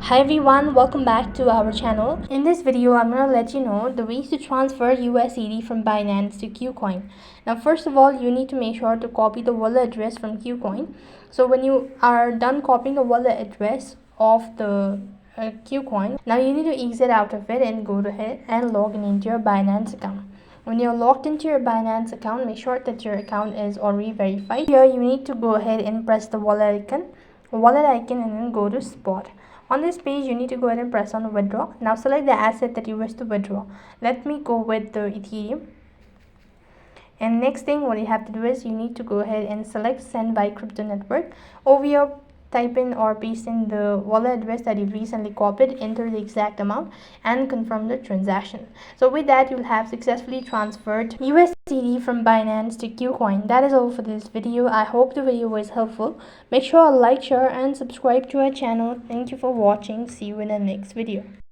Hi everyone, welcome back to our channel. In this video, I'm going to let you know the ways to transfer USDT from Binance to Kucoin. Now, first of all, you need to make sure to copy the wallet address from Kucoin. So when you are done copying the wallet address of the Kucoin, now you need to exit out of it and go ahead and log in into your Binance account. When you're logged into your Binance account, make sure that your account is already verified. Here, you need to go ahead and press the wallet icon and then go to spot. On this page, you need to go ahead and press on withdraw. Now select the asset that you wish to withdraw. Let me go with the Ethereum. And next thing, what you have to do is you need to go ahead and select send by crypto network. Over here, type in or paste in the wallet address that you recently copied, enter the exact amount and confirm the transaction. So with that, you'll have successfully transferred USDT from Binance to Kucoin. That is all for this video. I hope the video was helpful. Make sure to like, share and subscribe to our channel. Thank you for watching. See you in the next video.